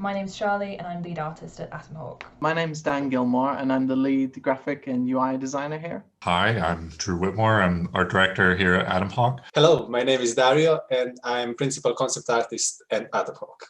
My name's Charlie and I'm lead artist at Atomhawk. My name's Dan Gilmore and I'm the lead graphic and UI designer here. Hi, I'm Drew Whitmore. I'm art director here at Atomhawk. Hello, my name is Dario and I'm principal concept artist at Atomhawk.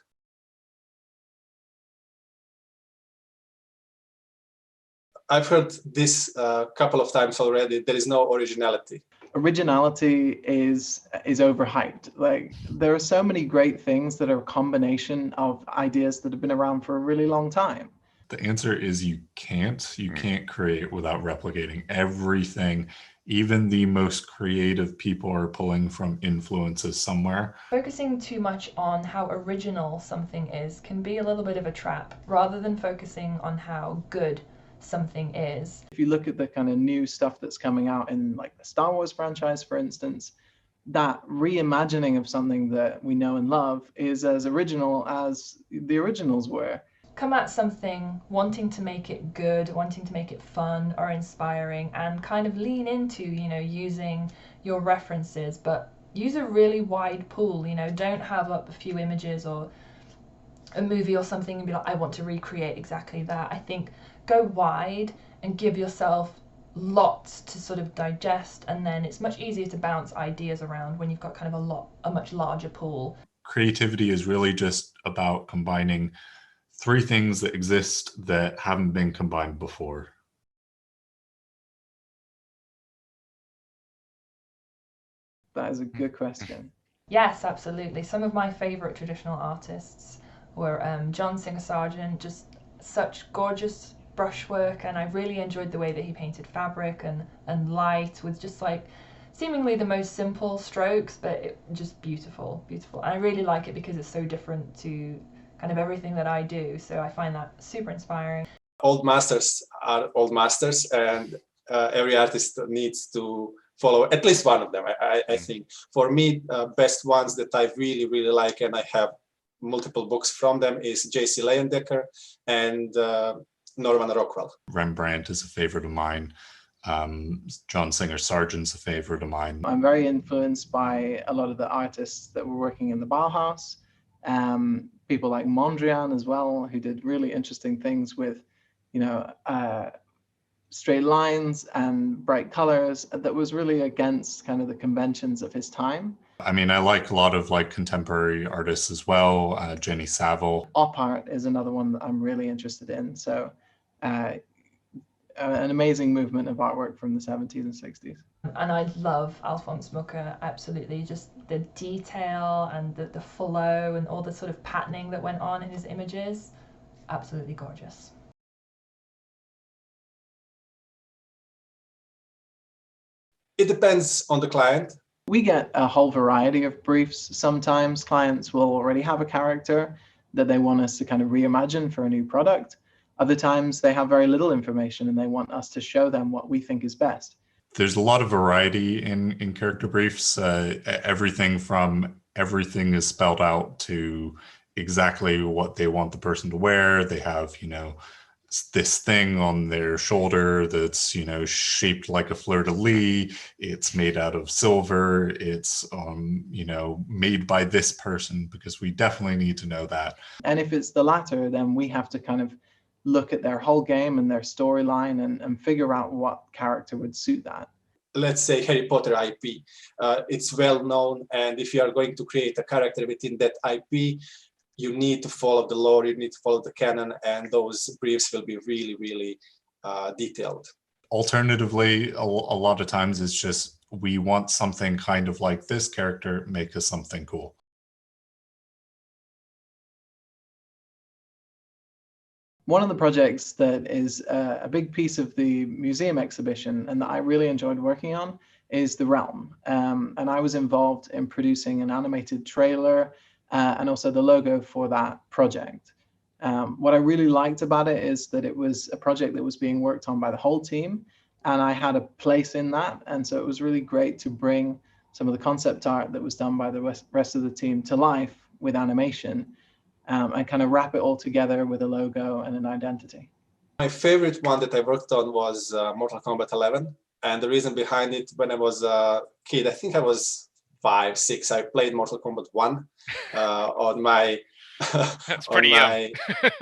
I've heard this a couple of times already. There is no originality. Originality is overhyped. Like, there are so many great things that are a combination of ideas that have been around for a really long time. The answer is you can't. You can't create without replicating everything. Even the most creative people are pulling from influences somewhere. Focusing too much on how original something is can be a little bit of a trap, rather than focusing on how good something is. If you look at the kind of new stuff that's coming out in like the Star Wars franchise, for instance, that reimagining of something that we know and love is as original as the originals were. Come at something wanting to make it good, wanting to make it fun or inspiring, and kind of lean into, using your references, but use a really wide pool. Don't have up a few images or a movie or something and be like, I want to recreate exactly that. I think go wide and give yourself lots to sort of digest, and then it's much easier to bounce ideas around when you've got kind of a much larger pool. Creativity is really just about combining three things that exist that haven't been combined before. That is a good question. Yes, absolutely. Some of my favorite traditional artists were John Singer Sargent, just such gorgeous brushwork, and I really enjoyed the way that he painted fabric and light with just like seemingly the most simple strokes, but just beautiful. And I really like it because it's so different to kind of everything that I do, so I find that super inspiring. Old masters are old masters, and every artist needs to follow at least one of them. I think for me, best ones that I really like, and I have multiple books from them, is J.C. Leyendecker and Norman Rockwell. Rembrandt is a favorite of mine. John Singer Sargent's a favorite of mine. I'm very influenced by a lot of the artists that were working in the Bauhaus. People like Mondrian as well, who did really interesting things with, straight lines and bright colors that was really against kind of the conventions of his time. I mean, I like a lot of like contemporary artists as well. Jenny Saville. Op art is another one that I'm really interested in. So an amazing movement of artwork from the 70s and 60s. And I love Alphonse Mucha, absolutely. Just the detail and the flow and all the sort of patterning that went on in his images, absolutely gorgeous. It depends on the client. We get a whole variety of briefs. Sometimes clients will already have a character that they want us to kind of reimagine for a new product. Other times they have very little information and they want us to show them what we think is best. There's a lot of variety in character briefs. Everything from everything is spelled out to exactly what they want the person to wear. They have, this thing on their shoulder that's, shaped like a fleur-de-lis. It's made out of silver. It's, made by this person, because we definitely need to know that. And if it's the latter, then we have to kind of look at their whole game and their storyline and figure out what character would suit that. Let's say Harry Potter IP. It's well known, and if you are going to create a character within that IP, you need to follow the lore, you need to follow the canon, and those briefs will be really detailed. Alternatively, a lot of times it's just, we want something kind of like this character, make us something cool. One of the projects that is a big piece of the museum exhibition and that I really enjoyed working on is The Realm. And I was involved in producing an animated trailer and also the logo for that project. What I really liked about it is that it was a project that was being worked on by the whole team, and I had a place in that. And so it was really great to bring some of the concept art that was done by the rest of the team to life with animation. And kind of wrap it all together with a logo and an identity. My favorite one that I worked on was Mortal Kombat 11. And the reason behind it, when I was a kid, I think I was 5, 6, I played Mortal Kombat 1 on my That's pretty young.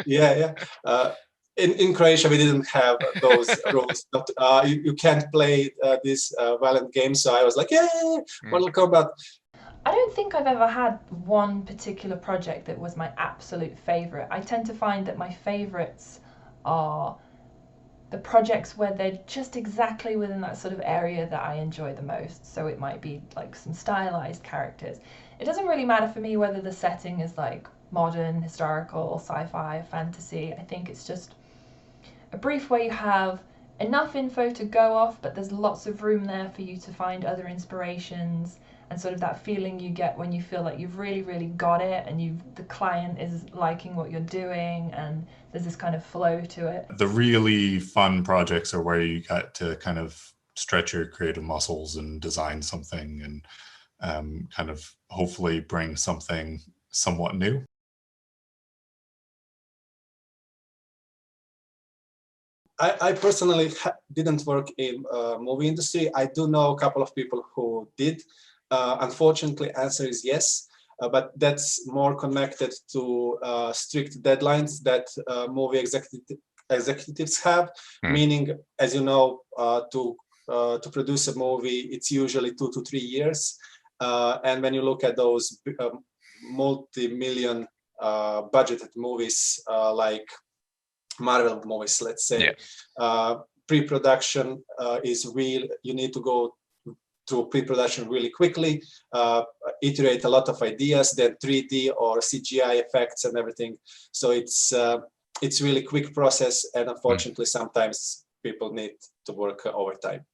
Yeah. In Croatia, we didn't have those rules. But, you can't play this violent game. So I was like, yeah, Mortal Kombat. I don't think I've ever had one particular project that was my absolute favorite. I tend to find that my favorites are the projects where they're just exactly within that sort of area that I enjoy the most. So it might be like some stylized characters. It doesn't really matter for me whether the setting is like modern, historical, sci-fi, fantasy. I think it's just a brief where you have enough info to go off, but there's lots of room there for you to find other inspirations, and sort of that feeling you get when you feel like you've really, really got it, and the client is liking what you're doing, and there's this kind of flow to it. The really fun projects are where you get to kind of stretch your creative muscles and design something and kind of hopefully bring something somewhat new. I personally didn't work in movie industry. I do know a couple of people who did. Unfortunately, answer is yes, but that's more connected to strict deadlines that movie executives have. Meaning, as you know, to produce a movie, it's usually 2 to 3 years. And when you look at those multi-million budgeted movies like Marvel movies, let's say, pre-production is real. You need to go through pre-production really quickly, iterate a lot of ideas, then 3D or CGI effects and everything. So it's really quick process, and unfortunately, sometimes people need to work overtime.